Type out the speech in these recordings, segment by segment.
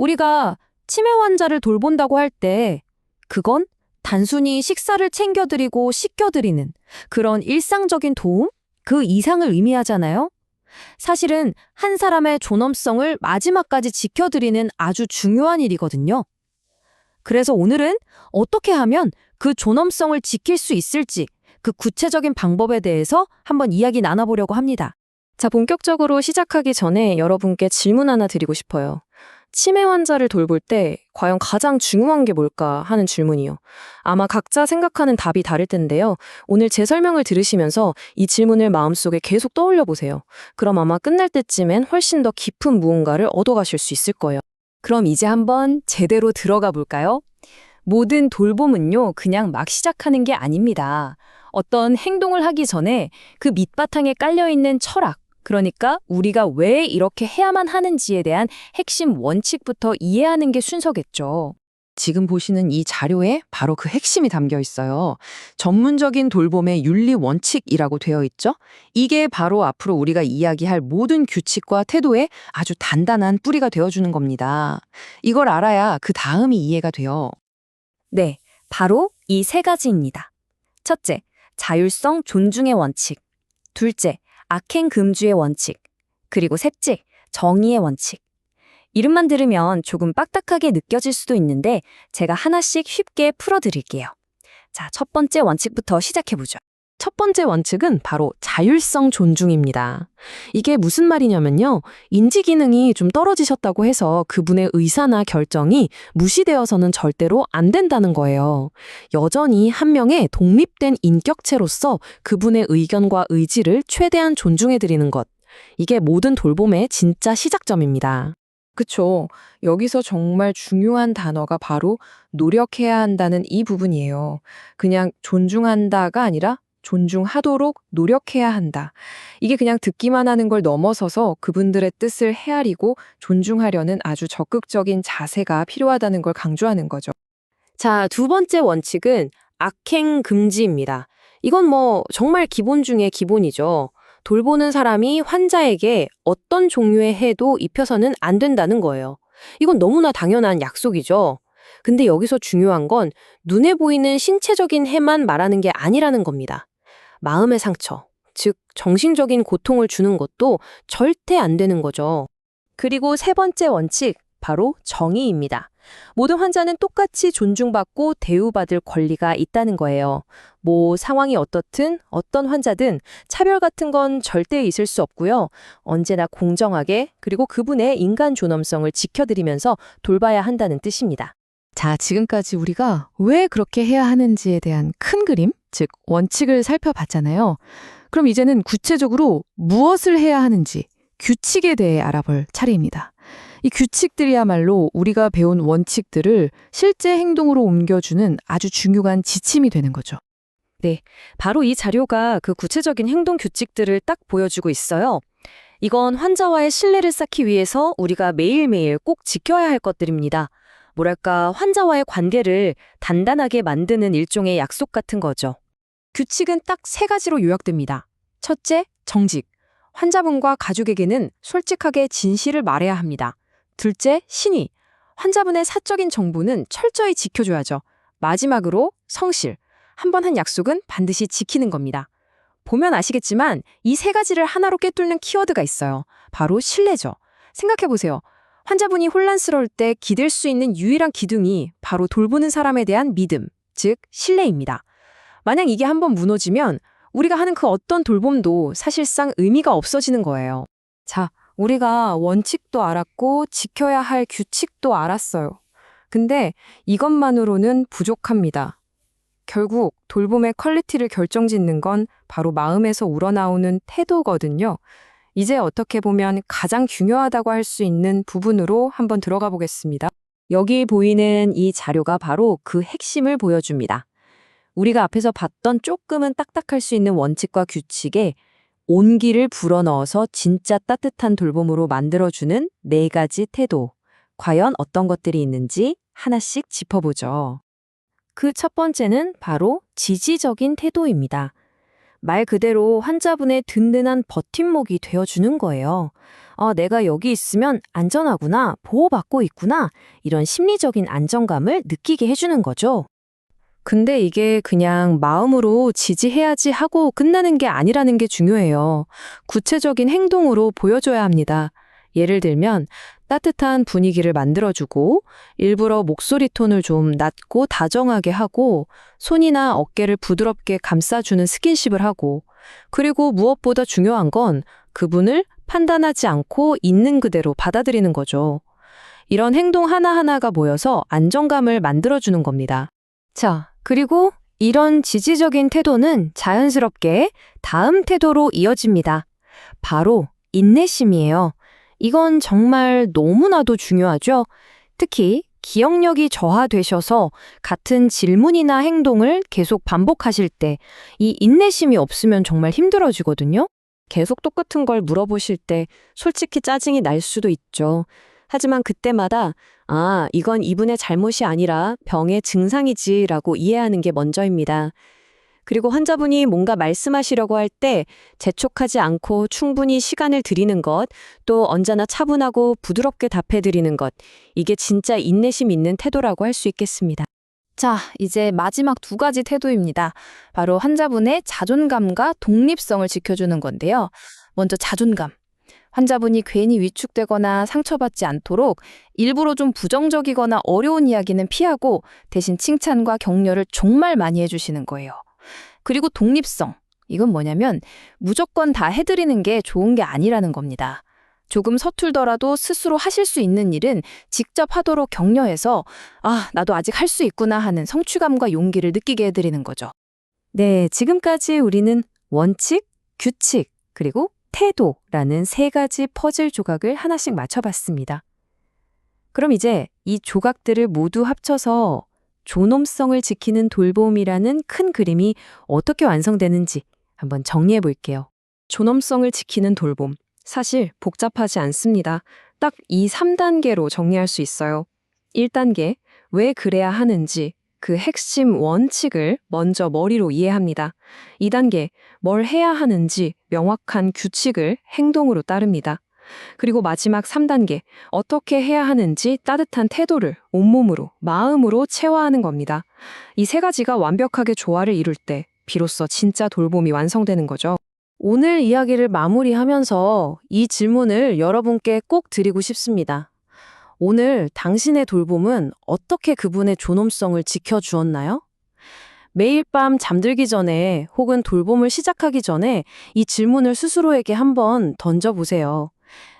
우리가 치매 환자를 돌본다고 할 때 그건 단순히 식사를 챙겨드리고 씻겨드리는 그런 일상적인 도움? 그 이상을 의미하잖아요. 사실은 한 사람의 존엄성을 마지막까지 지켜드리는 아주 중요한 일이거든요. 그래서 오늘은 어떻게 하면 그 존엄성을 지킬 수 있을지 그 구체적인 방법에 대해서 한번 이야기 나눠보려고 합니다. 자, 본격적으로 시작하기 전에 여러분께 질문 하나 드리고 싶어요. 치매 환자를 돌볼 때 과연 가장 중요한 게 뭘까 하는 질문이요. 아마 각자 생각하는 답이 다를 텐데요. 오늘 제 설명을 들으시면서 이 질문을 마음속에 계속 떠올려 보세요. 그럼 아마 끝날 때쯤엔 훨씬 더 깊은 무언가를 얻어가실 수 있을 거예요. 그럼 이제 한번 제대로 들어가 볼까요? 모든 돌봄은요, 그냥 막 시작하는 게 아닙니다. 어떤 행동을 하기 전에 그 밑바탕에 깔려있는 철학, 그러니까 우리가 왜 이렇게 해야만 하는지에 대한 핵심 원칙부터 이해하는 게 순서겠죠. 지금 보시는 이 자료에 바로 그 핵심이 담겨 있어요. 전문적인 돌봄의 윤리 원칙이라고 되어 있죠. 이게 바로 앞으로 우리가 이야기할 모든 규칙과 태도에 아주 단단한 뿌리가 되어주는 겁니다. 이걸 알아야 그 다음이 이해가 돼요. 네, 바로 이 세 가지입니다. 첫째, 자율성 존중의 원칙. 둘째, 악행 금주의 원칙. 그리고 셋째, 정의의 원칙. 이름만 들으면 조금 빡빡하게 느껴질 수도 있는데 제가 하나씩 쉽게 풀어드릴게요. 자, 첫 번째 원칙부터 시작해보죠. 첫 번째 원칙은 바로 자율성 존중입니다. 이게 무슨 말이냐면요. 인지 기능이 좀 떨어지셨다고 해서 그분의 의사나 결정이 무시되어서는 절대로 안 된다는 거예요. 여전히 한 명의 독립된 인격체로서 그분의 의견과 의지를 최대한 존중해드리는 것. 이게 모든 돌봄의 진짜 시작점입니다. 그쵸. 여기서 정말 중요한 단어가 바로 노력해야 한다는 이 부분이에요. 그냥 존중한다가 아니라 존중하도록 노력해야 한다. 이게 그냥 듣기만 하는 걸 넘어서서 그분들의 뜻을 헤아리고 존중하려는 아주 적극적인 자세가 필요하다는 걸 강조하는 거죠. 자, 두 번째 원칙은 악행 금지입니다. 이건 뭐 정말 기본 중에 기본이죠. 돌보는 사람이 환자에게 어떤 종류의 해도 입혀서는 안 된다는 거예요. 이건 너무나 당연한 약속이죠. 근데 여기서 중요한 건 눈에 보이는 신체적인 해만 말하는 게 아니라는 겁니다. 마음의 상처, 즉 정신적인 고통을 주는 것도 절대 안 되는 거죠. 그리고 세 번째 원칙, 바로 정의입니다. 모든 환자는 똑같이 존중받고 대우받을 권리가 있다는 거예요. 뭐 상황이 어떻든 어떤 환자든 차별 같은 건 절대 있을 수 없고요. 언제나 공정하게 그리고 그분의 인간 존엄성을 지켜드리면서 돌봐야 한다는 뜻입니다. 자, 지금까지 우리가 왜 그렇게 해야 하는지에 대한 큰 그림, 즉 원칙을 살펴봤잖아요. 그럼 이제는 구체적으로 무엇을 해야 하는지 규칙에 대해 알아볼 차례입니다. 이 규칙들이야말로 우리가 배운 원칙들을 실제 행동으로 옮겨주는 아주 중요한 지침이 되는 거죠. 네, 바로 이 자료가 그 구체적인 행동 규칙들을 딱 보여주고 있어요. 이건 환자와의 신뢰를 쌓기 위해서 우리가 매일매일 꼭 지켜야 할 것들입니다. 뭐랄까, 환자와의 관계를 단단하게 만드는 일종의 약속 같은 거죠. 규칙은 딱 세 가지로 요약됩니다. 첫째, 정직. 환자분과 가족에게는 솔직하게 진실을 말해야 합니다. 둘째, 신의. 환자분의 사적인 정보는 철저히 지켜줘야죠. 마지막으로, 성실. 한 번 한 약속은 반드시 지키는 겁니다. 보면 아시겠지만 이 세 가지를 하나로 꿰뚫는 키워드가 있어요. 바로 신뢰죠. 생각해보세요. 환자분이 혼란스러울 때 기댈 수 있는 유일한 기둥이 바로 돌보는 사람에 대한 믿음, 즉 신뢰입니다. 만약 이게 한번 무너지면 우리가 하는 그 어떤 돌봄도 사실상 의미가 없어지는 거예요. 자, 우리가 원칙도 알았고 지켜야 할 규칙도 알았어요. 근데 이것만으로는 부족합니다. 결국 돌봄의 퀄리티를 결정짓는 건 바로 마음에서 우러나오는 태도거든요. 이제 어떻게 보면 가장 중요하다고 할 수 있는 부분으로 한번 들어가 보겠습니다. 여기 보이는 이 자료가 바로 그 핵심을 보여줍니다. 우리가 앞에서 봤던 조금은 딱딱할 수 있는 원칙과 규칙에 온기를 불어넣어서 진짜 따뜻한 돌봄으로 만들어주는 네 가지 태도. 과연 어떤 것들이 있는지 하나씩 짚어보죠. 그 첫 번째는 바로 지지적인 태도입니다. 말 그대로 환자분의 든든한 버팀목이 되어주는 거예요. 내가 여기 있으면 안전하구나, 보호받고 있구나, 이런 심리적인 안정감을 느끼게 해주는 거죠. 근데 이게 그냥 마음으로 지지해야지 하고 끝나는 게 아니라는 게 중요해요. 구체적인 행동으로 보여줘야 합니다. 예를 들면 따뜻한 분위기를 만들어주고 일부러 목소리 톤을 좀 낮고 다정하게 하고 손이나 어깨를 부드럽게 감싸주는 스킨십을 하고 그리고 무엇보다 중요한 건 그분을 판단하지 않고 있는 그대로 받아들이는 거죠. 이런 행동 하나하나가 모여서 안정감을 만들어주는 겁니다. 자, 그리고 이런 지지적인 태도는 자연스럽게 다음 태도로 이어집니다. 바로 인내심이에요. 이건 정말 너무나도 중요하죠. 특히 기억력이 저하되셔서 같은 질문이나 행동을 계속 반복하실 때 이 인내심이 없으면 정말 힘들어지거든요. 계속 똑같은 걸 물어보실 때 솔직히 짜증이 날 수도 있죠. 하지만 그때마다 이건 이분의 잘못이 아니라 병의 증상이지라고 이해하는 게 먼저입니다. 그리고 환자분이 뭔가 말씀하시려고 할 때 재촉하지 않고 충분히 시간을 드리는 것, 또 언제나 차분하고 부드럽게 답해드리는 것, 이게 진짜 인내심 있는 태도라고 할 수 있겠습니다. 자, 이제 마지막 두 가지 태도입니다. 바로 환자분의 자존감과 독립성을 지켜주는 건데요. 먼저 자존감. 환자분이 괜히 위축되거나 상처받지 않도록 일부러 좀 부정적이거나 어려운 이야기는 피하고 대신 칭찬과 격려를 정말 많이 해주시는 거예요. 그리고 독립성. 이건 뭐냐면 무조건 다 해드리는 게 좋은 게 아니라는 겁니다. 조금 서툴더라도 스스로 하실 수 있는 일은 직접 하도록 격려해서 나도 아직 할 수 있구나 하는 성취감과 용기를 느끼게 해드리는 거죠. 네, 지금까지 우리는 원칙, 규칙, 그리고 태도라는 세 가지 퍼즐 조각을 하나씩 맞춰봤습니다. 그럼 이제 이 조각들을 모두 합쳐서 존엄성을 지키는 돌봄이라는 큰 그림이 어떻게 완성되는지 한번 정리해 볼게요. 존엄성을 지키는 돌봄. 사실 복잡하지 않습니다. 딱 이 3단계로 정리할 수 있어요. 1단계, 왜 그래야 하는지 그 핵심 원칙을 먼저 머리로 이해합니다. 2단계, 뭘 해야 하는지 명확한 규칙을 행동으로 따릅니다. 그리고 마지막 3단계, 어떻게 해야 하는지 따뜻한 태도를 온몸으로, 마음으로 체화하는 겁니다. 이 세 가지가 완벽하게 조화를 이룰 때 비로소 진짜 돌봄이 완성되는 거죠. 오늘 이야기를 마무리하면서 이 질문을 여러분께 꼭 드리고 싶습니다. 오늘 당신의 돌봄은 어떻게 그분의 존엄성을 지켜주었나요? 매일 밤 잠들기 전에 혹은 돌봄을 시작하기 전에 이 질문을 스스로에게 한번 던져보세요.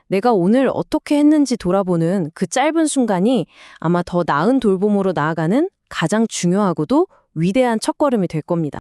내가 오늘 어떻게 했는지 돌아보는 그 짧은 순간이 아마 더 나은 돌봄으로 나아가는 가장 중요하고도 위대한 첫걸음이 될 겁니다.